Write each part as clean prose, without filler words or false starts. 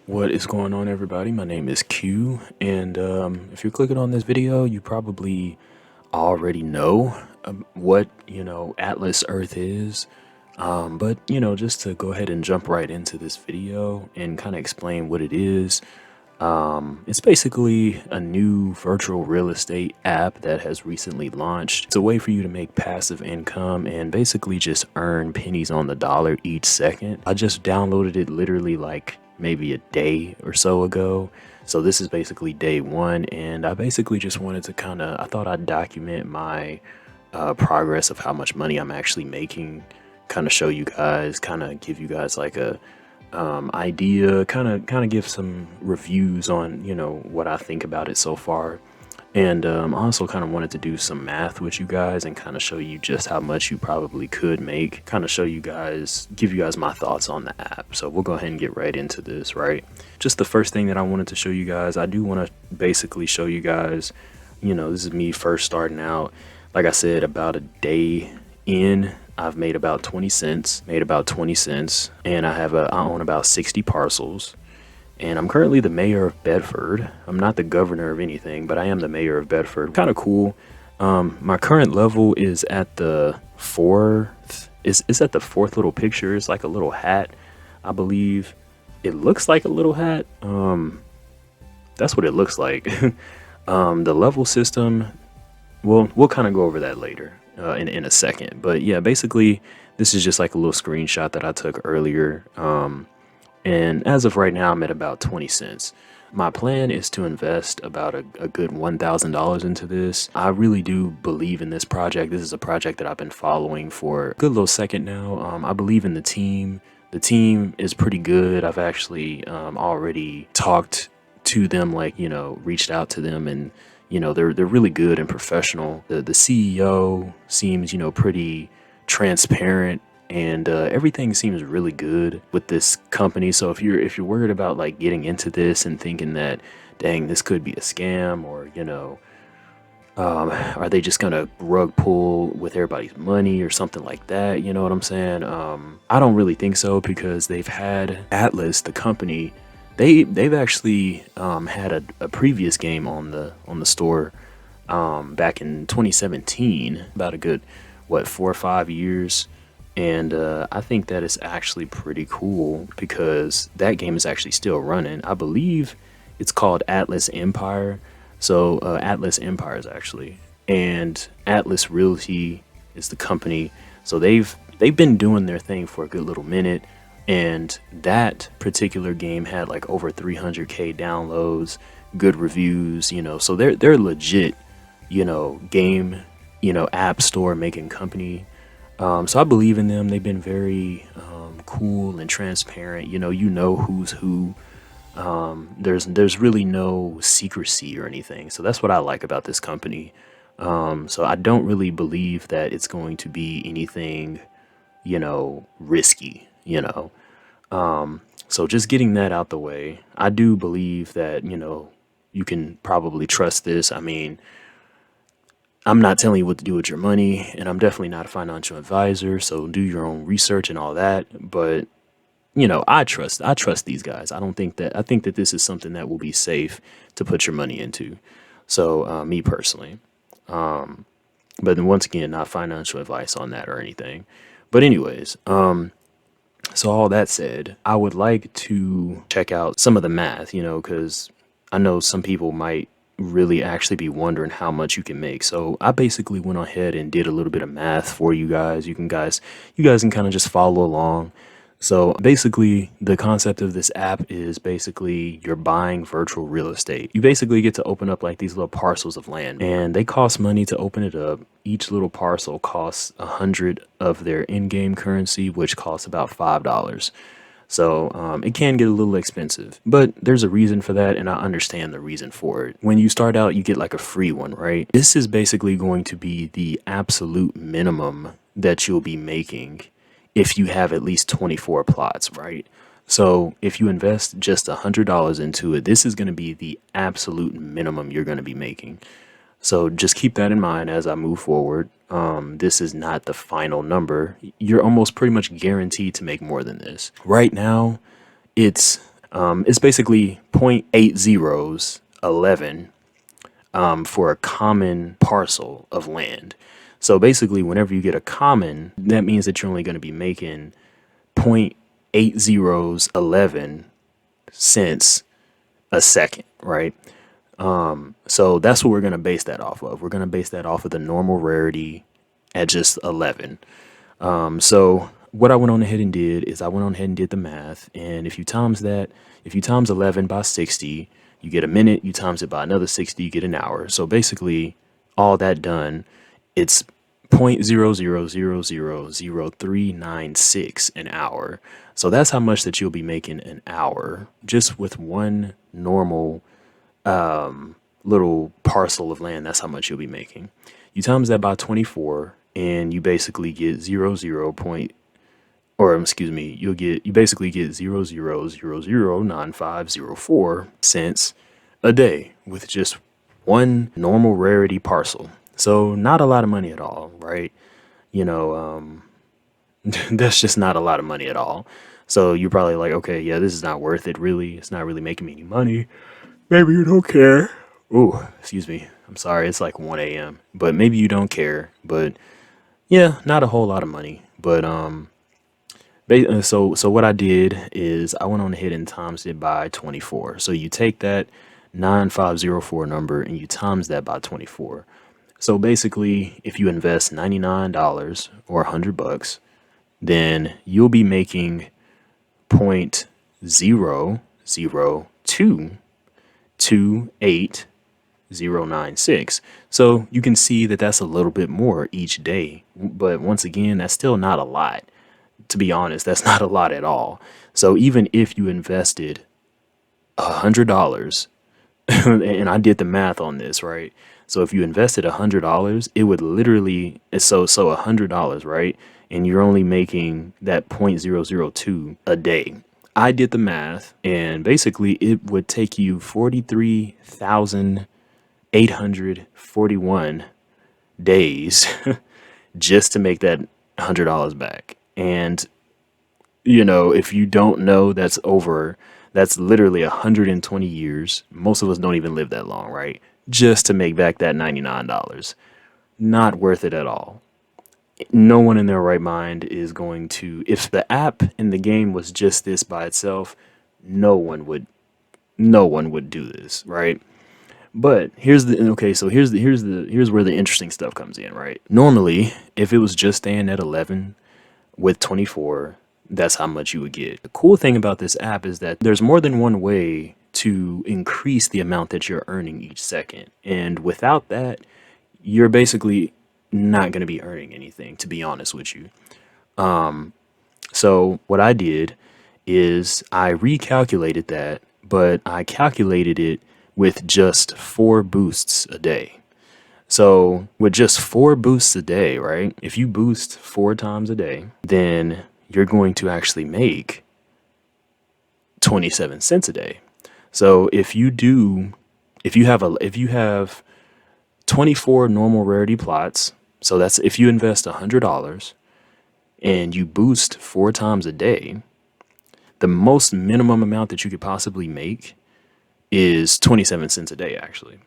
What is going on, everybody? My name is Q, and if you're clicking on this video, you probably already know what Atlas Earth is. But just to go ahead and jump right into this video and kind of explain what it is. It's basically a new virtual real estate app that has recently launched. It's a way for you to make passive income and basically just earn pennies on the dollar each second. I just downloaded it literally like maybe a day or so ago. So this is basically day one, and I basically just wanted to I thought I'd document my progress of how much money I'm actually making, kind of show you guys, kind of give you guys like a idea, kind of give some reviews on what I think about it so far. And I also kind of wanted to do some math with you guys and kind of show you just how much you probably could make, kind of give you guys my thoughts on the app. So we'll go ahead and get right into this. Right, just the first thing that I wanted to show you guys, I do want to basically show you guys, this is me first starting out. Like I said, about a day in, I've made about 20 cents, and I own about 60 parcels. And I'm currently the mayor of Bedford. I'm not the governor of anything, but I am the mayor of Bedford. Kind of cool. My current level is at the fourth. Is at the fourth little picture. It's like a little hat, I believe. It looks like a little hat. That's what it looks like. The level system. Well, we'll kind of go over that later in a second. But yeah, basically, this is just like a little screenshot that I took earlier. And as of right now, I'm at about 20 cents. My plan is to invest about a good $1,000 into this. I really do believe in this project. This is a project that I've been following for a good little second now. I believe in the team. The team is pretty good. I've actually already talked to them, reached out to them, and they're really good and professional. The CEO seems pretty transparent, and everything seems really good with this company. So if you're worried about like getting into this and thinking that, dang, this could be a scam, or are they just gonna rug pull with everybody's money or something like that, you know what I'm saying? I don't really think so, because they've had Atlas, the company. They've actually had a previous game on the store back in 2017, about a good 4 or 5 years. And I think that is actually pretty cool, because that game is actually still running. I believe it's called Atlas Empire. So Atlas Empires actually, and Atlas Realty is the company. So they've been doing their thing for a good little minute. And that particular game had like over 300K downloads, good reviews, so they're legit, game, app store making company. So I believe in them. They've been very cool and transparent. You know who's who. There's really no secrecy or anything. So that's what I like about this company. So I don't really believe that it's going to be anything, risky, So just getting that out the way, I do believe that, you can probably trust this. I mean, I'm not telling you what to do with your money, and I'm definitely not a financial advisor, so do your own research and all that. But, I trust these guys. I think that this is something that will be safe to put your money into. So, me personally. But then once again, not financial advice on that or anything. But anyways, so all that said, I would like to check out some of the math, because I know some people might really actually be wondering how much you can make. So I basically went ahead and did a little bit of math for you guys. You guys can kind of just follow along. So basically, the concept of this app is basically you're buying virtual real estate. You basically get to open up like these little parcels of land, and they cost money to open it up. Each little parcel costs 100 of their in-game currency, which costs about $5. So it can get a little expensive, but there's a reason for that, and I understand the reason for it. When you start out, you get like a free one, right? This is basically going to be the absolute minimum that you'll be making if you have at least 24 plots, right? So if you invest just $100 into it, this is going to be the absolute minimum you're going to be making. So just keep that in mind as I move forward. This is not the final number. You're almost pretty much guaranteed to make more than this. Right now, it's It's basically point eight zeros 11 for a common parcel of land. So basically, whenever you get a common, that means that you're only going to be making point eight zeros 11 cents a second, right? So that's what we're going to base that off of. We're going to base that off of the normal rarity at just 11. So what I went on ahead and did is I went on ahead and did the math. And if you times 11 by 60, you get a minute. You times it by another 60, you get an hour. So basically, all that done, it's 0.00000396 an hour. So that's how much that you'll be making an hour just with one normal little parcel of land. That's how much you'll be making. You times that by 24 and you basically get you basically get 0.00009504 cents a day with just one normal rarity parcel. So not a lot of money at all, right? You know, that's just not a lot of money at all. So you're probably like, okay, yeah, this is not worth it. Really, it's not really making me any money. Maybe you don't care. Ooh, excuse me. I'm sorry. It's like 1 a.m. But maybe you don't care. But yeah, not a whole lot of money. But so what I did is I went on ahead and times it by 24. So you take that 9504 number and you times that by 24. So basically, if you invest $99 or $100, then you'll be making 0.00228 So you can see that that's a little bit more each day. But once again, that's still not a lot. To be honest, that's not a lot at all. So even if you invested $100, and I did the math on this, right? So if you invested $100, it would literally, so $100, right? And you're only making that 0.002 a day. I did the math, and basically it would take you 43,841 days just to make that $100 back. And if you don't know, that's literally 120 years. Most of us don't even live that long, right? Just to make back that $99. Not worth it at all. No one in their right mind is going to, if the app in the game was just this by itself, no one would do this, right? But here's where the interesting stuff comes in, right? Normally, if it was just staying at 11 with 24, that's how much you would get. The cool thing about this app is that there's more than one way to increase the amount that you're earning each second. And without that, you're basically not going to be earning anything, to be honest with you. So what I did is I recalculated that, but I calculated it with just 4 boosts a day. So with just 4 boosts a day, right? If you boost 4 times a day, then you're going to actually make 27 cents a day. So if you have 24 normal rarity plots, so that's if you invest $100 and you boost 4 times a day, the most minimum amount that you could possibly make is 27 cents a day, actually.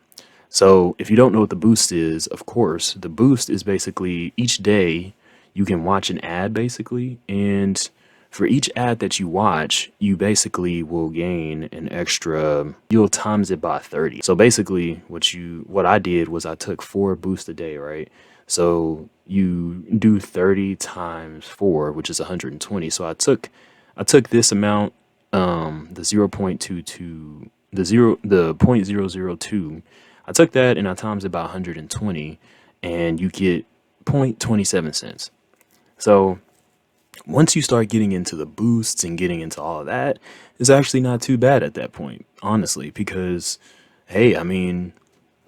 So if you don't know what the boost is, of course, the boost is basically each day you can watch an ad, basically. And for each ad that you watch, you basically will gain an extra, you'll times it by 30. So basically what I did was I took 4 boosts a day, right? So you do 30 times 4, which is 120. So I took this amount, the 0.22, the 0.002. I took that and I times it by 120, and you get 0.27 cents. So once you start getting into the boosts and getting into all of that, it's actually not too bad at that point, honestly, because, hey, I mean,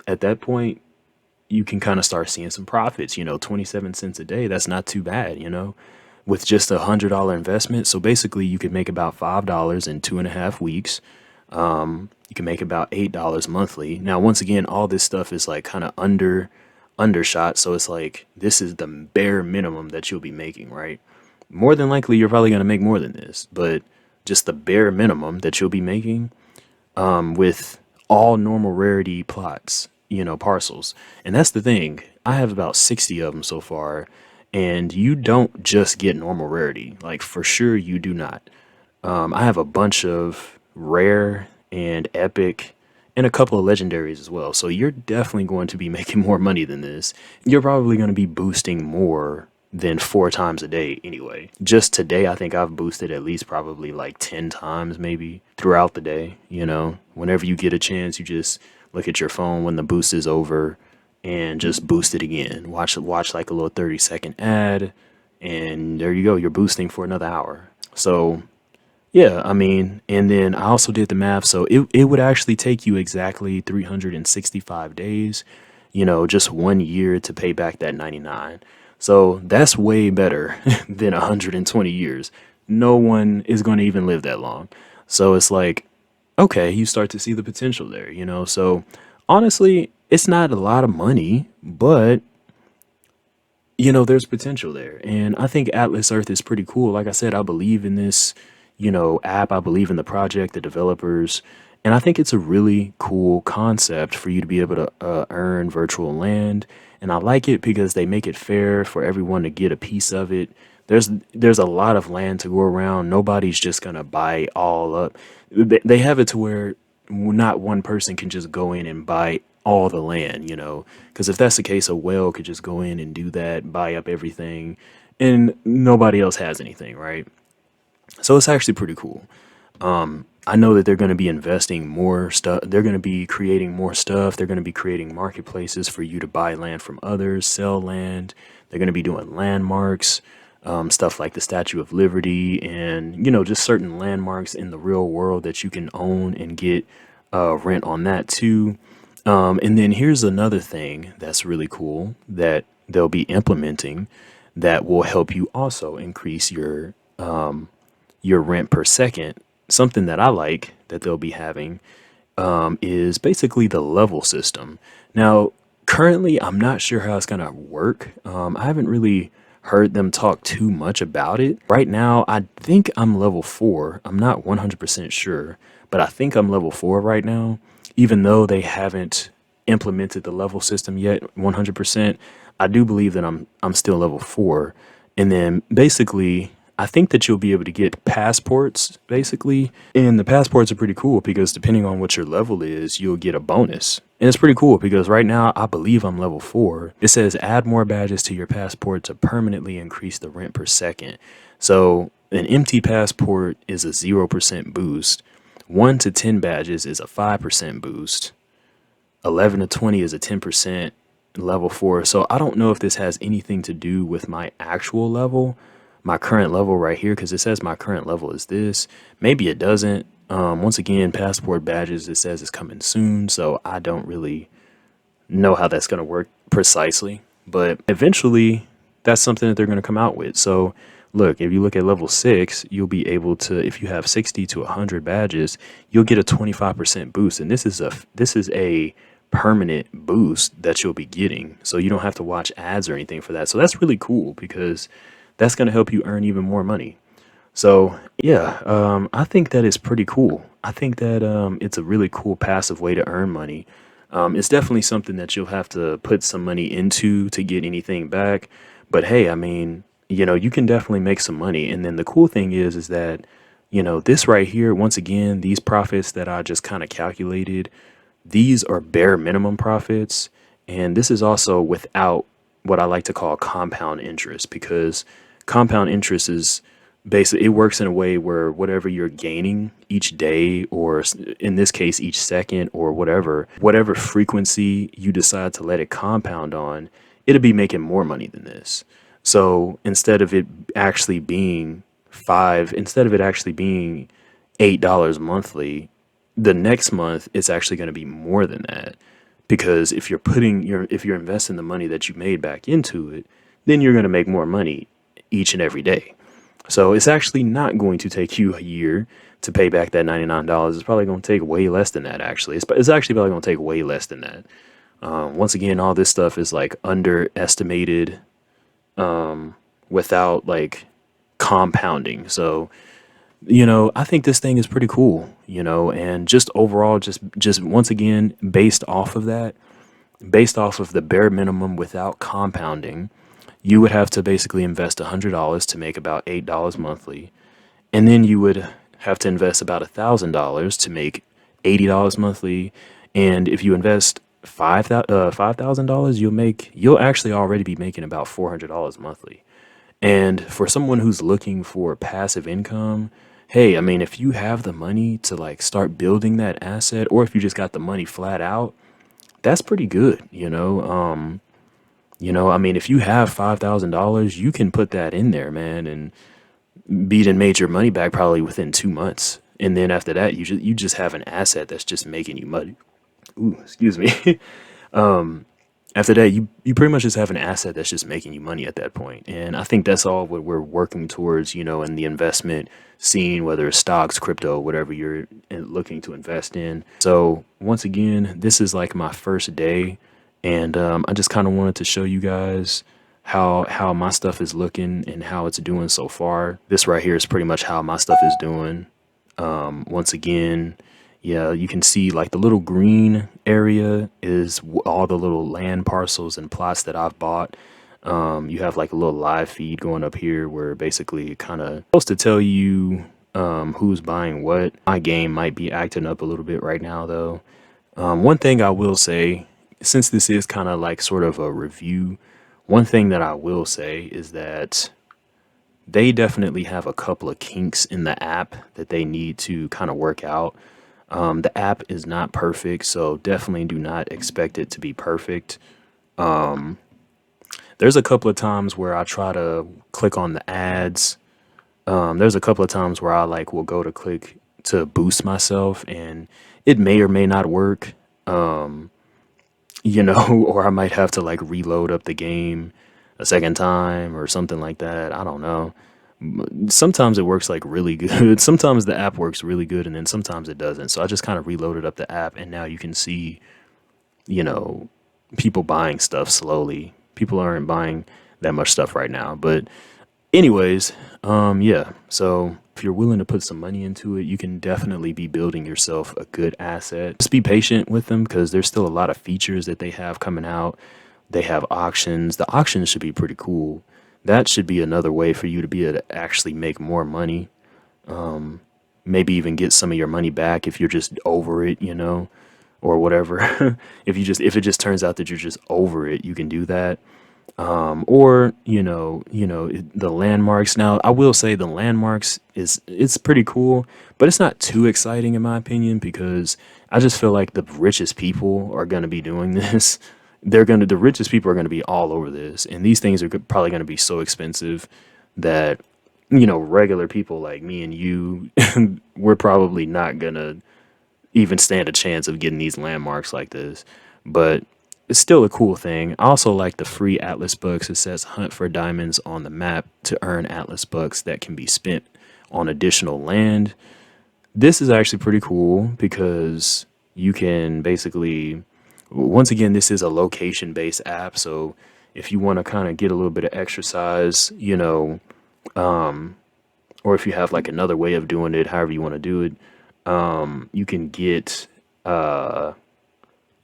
at that point, you can kind of start seeing some profits, 27 cents a day. That's not too bad, with just $100 investment. So basically you could make about $5 in 2.5 weeks. You can make about $8 monthly. Now, once again, all this stuff is like kind of undershot. So it's like, this is the bare minimum that you'll be making, right? More than likely, you're probably going to make more than this, but just the bare minimum that you'll be making with all normal rarity plots, parcels. And that's the thing. I have about 60 of them so far, and you don't just get normal rarity. Like, for sure, you do not. I have a bunch of rare and epic and a couple of legendaries as well. So you're definitely going to be making more money than this. You're probably going to be boosting more than 4 times a day anyway. Just today, I think I've boosted at least probably like 10 times maybe throughout the day. Whenever you get a chance, you just look at your phone when the boost is over and just boost it again. Watch like a little 30-second ad, and there you go. You're boosting for another hour. So yeah, I mean, and then I also did the math. So it would actually take you exactly 365 days, just 1 year to pay back that 99. So that's way better than 120 years. No one is going to even live that long. So it's like, okay, you start to see the potential there. So honestly, it's not a lot of money, but there's potential there. And I think Atlas Earth is pretty cool. Like I said, I believe in this, app. I believe in the project, the developers. And I think it's a really cool concept for you to be able to earn virtual land. And I like it because they make it fair for everyone to get a piece of it. There's a lot of land to go around. Nobody's just going to buy all up. They have it to where not one person can just go in and buy all the land. Because if that's the case, a whale could just go in and do that, buy up everything, and nobody else has anything, right? So it's actually pretty cool. I know that they're going to be investing more stuff. They're going to be creating more stuff. They're going to be creating marketplaces for you to buy land from others, sell land. They're going to be doing landmarks, stuff like the Statue of Liberty, and just certain landmarks in the real world that you can own and get rent on that too. And then here's another thing that's really cool that they'll be implementing that will help you also increase your rent per second. Something that I like that they'll be having is basically the level system. Now, currently, I'm not sure how it's going to work. I haven't really heard them talk too much about it. Right now, I think I'm level 4. I'm not 100% sure, but I think I'm level 4 right now, even though they haven't implemented the level system yet 100%. I do believe that I'm still level 4. And then basically, I think that you'll be able to get passports, basically. And the passports are pretty cool because depending on what your level is, you'll get a bonus. And it's pretty cool because right now, I believe I'm level 4. It says add more badges to your passport to permanently increase the rent per second. So an empty passport is a 0% boost. 1 to 10 badges is a 5% boost. 11 to 20 is a 10% level 4. So I don't know if this has anything to do with my actual level, my current level right here, because it says my current level is this. Maybe it doesn't. Once again, passport badges, it says it's coming soon, so I don't really know how that's going to work precisely. But eventually, that's something that they're going to come out with. So look, if you look at level 6, you'll be able to, if you have 60 to 100 badges, you'll get a 25% boost. And this is a permanent boost that you'll be getting. So you don't have to watch ads or anything for that. So that's really cool because that's going to help you earn even more money. So yeah, I think that is pretty cool. I think that it's a really cool passive way to earn money. It's definitely something that you'll have to put some money into to get anything back. But hey, I mean, you can definitely make some money. And then the cool thing is that, this right here, once again, these profits that I just kind of calculated, these are bare minimum profits. And this is also without what I like to call compound interest, because compound interest is basically, it works in a way where whatever you're gaining each day, or in this case, each second, or whatever frequency you decide to let it compound on, it'll be making more money than this. So instead of it actually being $8 monthly, the next month it's actually going to be more than that. Because if you're investing the money that you made back into it, then you're going to make more money each and every day. So it's actually not going to take you a year to pay back that $99. It's probably going to take way less than that, actually. It's actually probably going to take way less than that. Once again, all this stuff is like underestimated without like compounding. So I think this thing is pretty cool, and just overall, just once again, based off of the bare minimum without compounding, you would have to basically invest $100 to make about $8 monthly. And then you would have to invest about $1,000 to make $80 monthly. And if you invest $5,000, you'll actually already be making about $400 monthly. And for someone who's looking for passive income, hey, I mean, if you have the money to like start building that asset, or if you just got the money flat out, that's pretty good. I mean, if you have $5,000, you can put that in there, man, and beat and made your money back probably within 2 months. And then after that, you just have an asset that's just making you money. Ooh, excuse me. After that, you pretty much just have an asset that's just making you money at that point. And I think that's all what we're working towards, in the investment scene, whether it's stocks, crypto, whatever you're looking to invest in. So once again, this is like my first day, and I just kind of wanted to show you guys how my stuff is looking and how it's doing so far. This right here is pretty much how my stuff is doing. Once again, yeah, you can see like the little green area is all the little land parcels and plots that I've bought. You have like a little live feed going up here where basically kind of supposed to tell you who's buying what. My game might be acting up a little bit right now though. One thing I will say, since this is kind of like sort of a review, one thing that I will say is that they definitely have a couple of kinks in the app that they need to kind of work out. The app is not perfect, so definitely do not expect it to be perfect. There's a couple of times where I try to click on the ads. There's a couple of times where I like will go to click to boost myself, and it may or may not work. Or I might have to like reload up the game a second time or something like that. I don't know. Sometimes it works like really good. Sometimes the app works really good, and then sometimes it doesn't. So I just kind of reloaded up the app, and now you can see, you know, people buying stuff slowly. People aren't buying that much stuff right now. But anyways, yeah. So if you're willing to put some money into it, you can definitely be building yourself a good asset. Just be patient with them because there's still a lot of features that they have coming out. They have auctions. The auctions should be pretty cool. That should be another way for you to be able to actually make more money. Maybe even get some of your money back if you're just over it, or whatever. If it just turns out that you're just over it, you can do that. Or the landmarks. Now, I will say the landmarks it's pretty cool, but it's not too exciting in my opinion because I just feel like the richest people are gonna be doing this. The richest people are gonna be all over this, and these things are probably gonna be so expensive that regular people like me and you, we're probably not gonna even stand a chance of getting these landmarks like this. But it's still a cool thing. I also like the free Atlas bucks. It says hunt for diamonds on the map to earn Atlas bucks that can be spent on additional land. This is actually pretty cool because you can basically, once again, this is a location based app. So if you want to kind of get a little bit of exercise, or if you have like another way of doing it, however you want to do it, you can get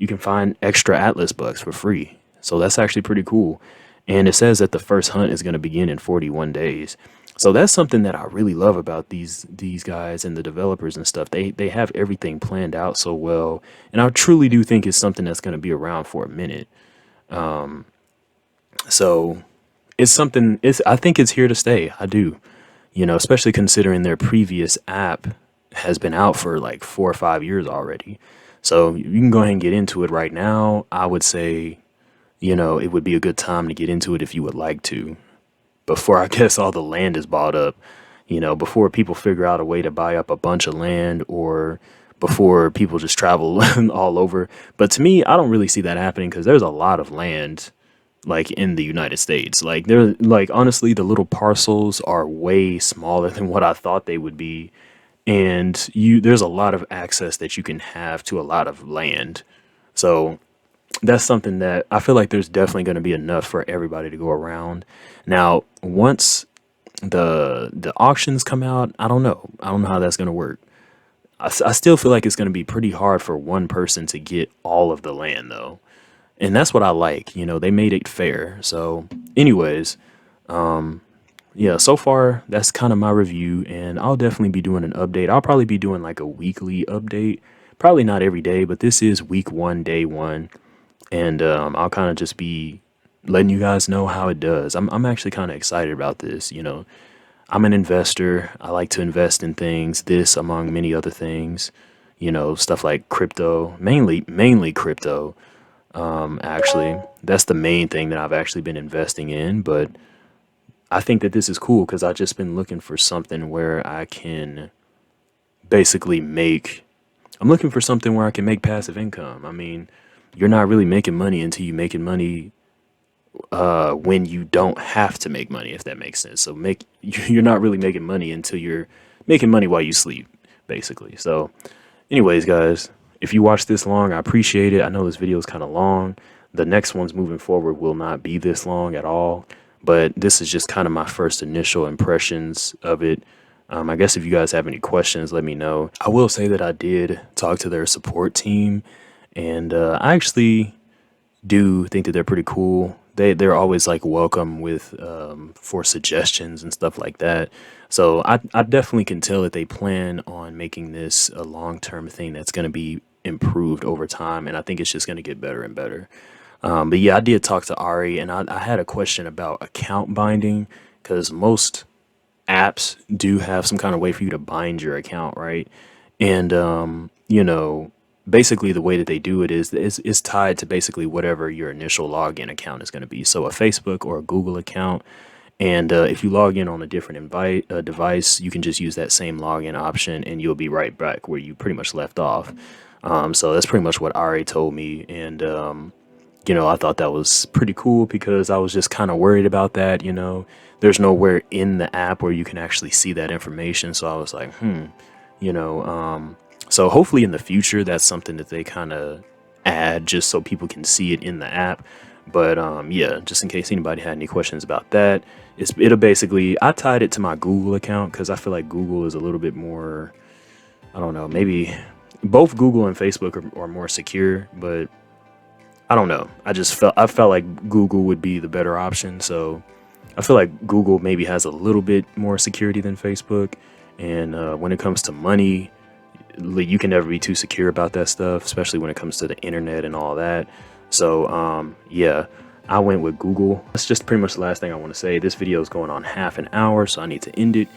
you can find extra Atlas bucks for free. So that's actually pretty cool. And it says that the first hunt is going to begin in 41 days. So that's something that I really love about these guys and the developers and stuff. They have everything planned out so well. And I truly do think it's something that's going to be around for a minute. So it's something I think it's here to stay. I do. Especially considering their previous app has been out for like 4 or 5 years already. So you can go ahead and get into it right now. I would say, it would be a good time to get into it if you would like to, before I guess all the land is bought up, before people figure out a way to buy up a bunch of land or before people just travel all over. But to me, I don't really see that happening because there's a lot of land like in the United States. Like honestly, the little parcels are way smaller than what I thought they would be. And there's a lot of access that you can have to a lot of land. So that's something that I feel like there's definitely going to be enough for everybody to go around. Now, once the auctions come out, I don't know. I don't know how that's gonna work. I still feel like it's gonna be pretty hard for one person to get all of the land though, and that's what I like. You know, they made it fair. So, anyways, yeah, so far that's kind of my review, and I'll definitely be doing an update. I'll probably be doing like a weekly update, probably not every day, but this is week one, day one, and I'll kind of just be letting you guys know how it does. I'm actually kind of excited about this. You know, I'm an investor. I like to invest in things, this among many other things. You know, stuff like crypto, mainly crypto. Actually, that's the main thing that I've actually been investing in, but I think that this is cool because I've just been looking for something where I can basically make. I'm looking for something where I can make passive income. I mean, you're not really making money until you making money when you don't have to make money, if that makes sense. So you're not really making money until you're making money while you sleep, basically. So, anyways, guys, if you watched this long, I appreciate it. I know this video is kind of long. The next ones moving forward will not be this long at all, but this is just kind of my first initial impressions of it. I guess if you guys have any questions, let me know. I will say that I did talk to their support team, and I actually do think that they're pretty cool. They're always like welcome with for suggestions and stuff like that. So I definitely can tell that they plan on making this a long-term thing that's going to be improved over time, and I think it's just going to get better and better. But yeah, I did talk to Ari, and I had a question about account binding because most apps do have some kind of way for you to bind your account, right? And you know, basically the way that they do it is tied to basically whatever your initial login account is going to be. So a Facebook or a Google account, and if you log in on a different device, you can just use that same login option, and you'll be right back where you pretty much left off. So that's pretty much what Ari told me, and you know, I thought that was pretty cool because I was just kind of worried about that. You know, there's nowhere in the app where you can actually see that information. So I was like, you know, so hopefully in the future, that's something that they kind of add just so people can see it in the app. But yeah, just in case anybody had any questions about that, it'll basically, I tied it to my Google account because I feel like Google is a little bit more, I don't know, maybe both Google and Facebook are more secure, but I don't know. I felt like Google would be the better option. So I feel like Google maybe has a little bit more security than Facebook. And when it comes to money, you can never be too secure about that stuff, especially when it comes to the internet and all that. So yeah, I went with Google. That's just pretty much the last thing I want to say. This video is going on half an hour, so I need to end it.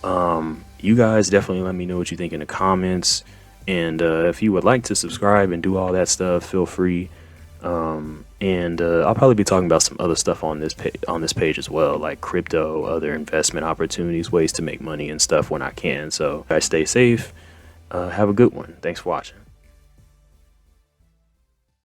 You guys definitely let me know what you think in the comments. And if you would like to subscribe and do all that stuff, feel free. And I'll probably be talking about some other stuff on this page as well, like crypto, other investment opportunities, ways to make money and stuff when I can. So guys, stay safe. Have a good one. Thanks for watching.